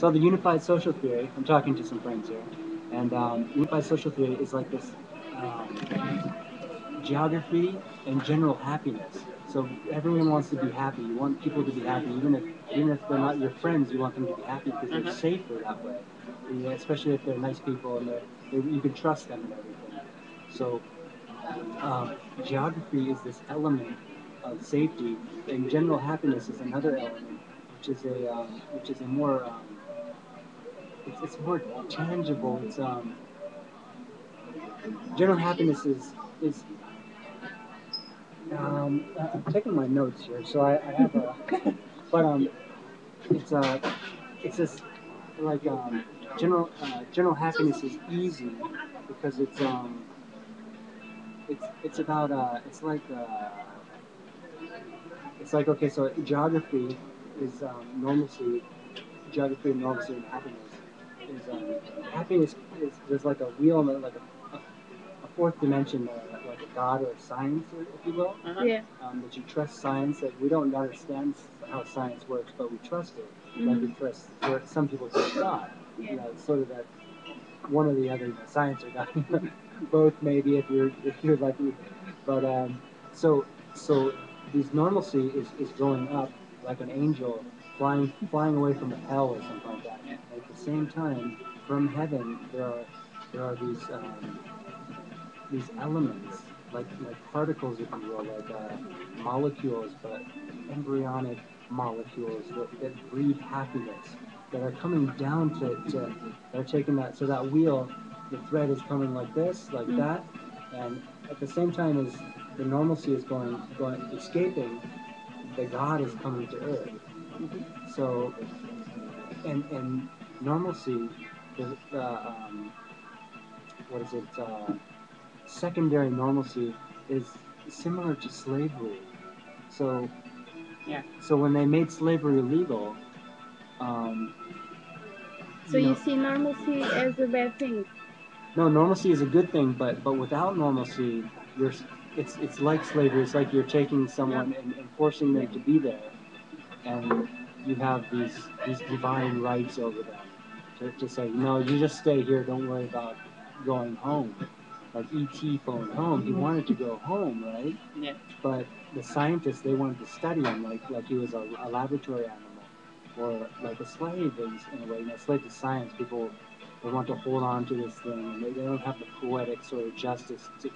So the unified social theory, I'm talking to some friends here, and unified social theory is like this geography and general happiness. So everyone wants to be happy. You want people to be happy, even if they're not your friends. You want them to be happy because they're safer that way. Yeah, especially if they're nice people and you can trust them and everything. So geography is this element of safety, and general happiness is another element, which is a more it's more tangible. It's general happiness is I'm taking my notes here, so I have a but it's just like general happiness is easy because it's about it's like okay, so geography is normalcy. Geography and normalcy and happiness is there's like a wheel, like a fourth dimension, like a god or a science, if you will. Yeah. That you trust science. That we don't understand how science works, but we trust it. Like we trust. Some people trust God. Yeah. You know, it's sort of that one or the other, science or God. Both maybe if you're lucky. But so this normalcy is going up like an angel flying away from hell or something like that. And at the same time, from heaven there are these elements like particles, if you will, like molecules, but embryonic molecules that breathe happiness, that are coming down to they're taking that, so that wheel, the thread is coming like this, like that, and at the same time as the normalcy is going escaping, the God is coming to earth. So and normalcy, what is it? Secondary normalcy is similar to slavery. So yeah. So when they made slavery illegal, so you see normalcy as a bad thing? No, normalcy is a good thing, but without normalcy, it's like slavery. It's like you're taking someone and forcing them to be there, and you have these divine rights over them to say, no, you just stay here. Don't worry about going home. Like E.T. phoned home. He wanted to go home, right? Yeah. But the scientists, they wanted to study him like he was a laboratory animal, or like a slave in a way. A slave to science. People, they want to hold on to this thing, and they don't have the poetic sort of justice to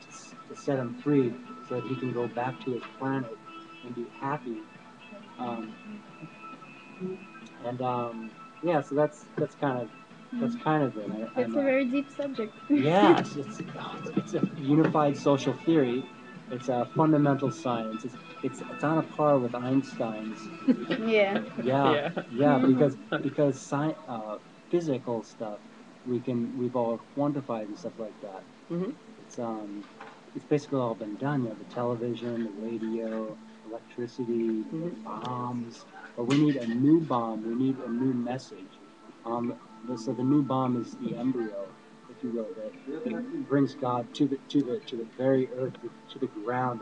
set him free so that he can go back to his planet and be happy. Yeah, so that's kind of it. It's a very deep subject. Yeah, it's a unified social theory. It's a fundamental science. It's on a par with Einstein's. Yeah. Yeah. Because physical stuff we've all quantified and stuff like that. It's basically all been done. You know, the television, the radio, electricity, bombs. But we need a new bomb. We need a new message. So the new bomb is the embryo, if you will, that brings God to the very earth, to the ground.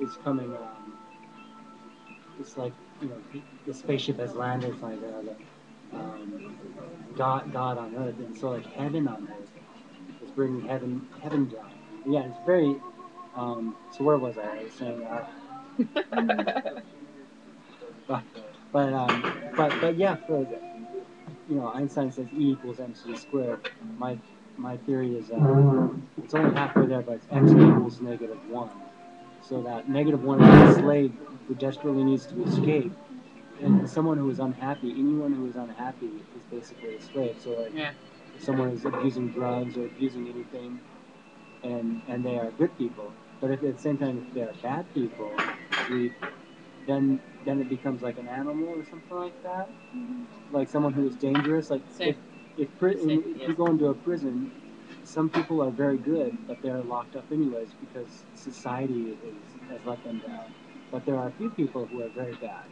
It's coming. It's like, the spaceship has landed. It's like God on earth, and so like heaven on earth. It's bringing heaven down. Yeah, it's very. So where was I? I was saying. But yeah, for Einstein says E equals mc squared. My theory is it's only halfway there, but it's x equals -1. So that -1 is a slave who desperately needs to escape, and someone who is unhappy, anyone who is unhappy is basically a slave. So like, if someone is abusing drugs or abusing anything, and they are good people, but if at the same time if they are bad people, then it becomes like an animal or something like that. Like someone who is dangerous. Like if you go into a prison, some people are very good, but they're locked up anyways because society has let them down. But there are a few people who are very bad,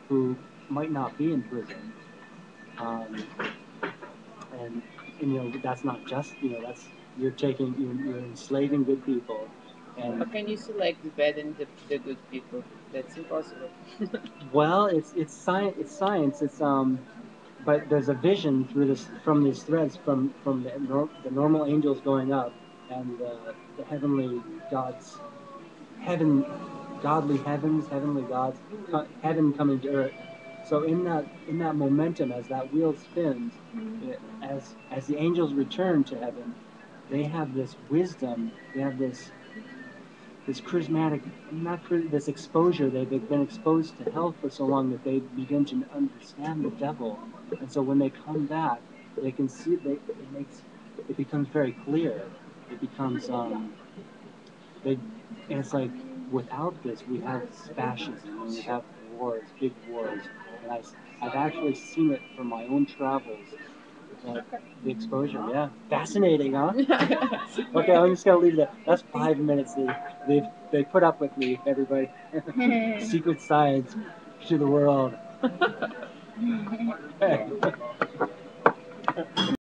who might not be in prison, and that's not just that's you're enslaving good people. And how can you select the bad and the good people? That's impossible. Well, it's science. It's but there's a vision through this from these threads from the normal angels going up and the heavenly gods, godly heavens, heavenly gods, heaven coming to earth. So in that momentum, as that wheel spins, as the angels return to heaven, they have this wisdom, they have this charismatic, this exposure. They've been exposed to hell for so long that they begin to understand the devil, and so when they come back, they can see. It becomes very clear. It becomes and it's like without this, we have fascism and we have wars, big wars, and I've actually seen it from my own travels. The exposure, yeah. Fascinating, huh? Okay, I'm just gonna leave it. That's 5 minutes. They put up with me, everybody. Secret science to the world.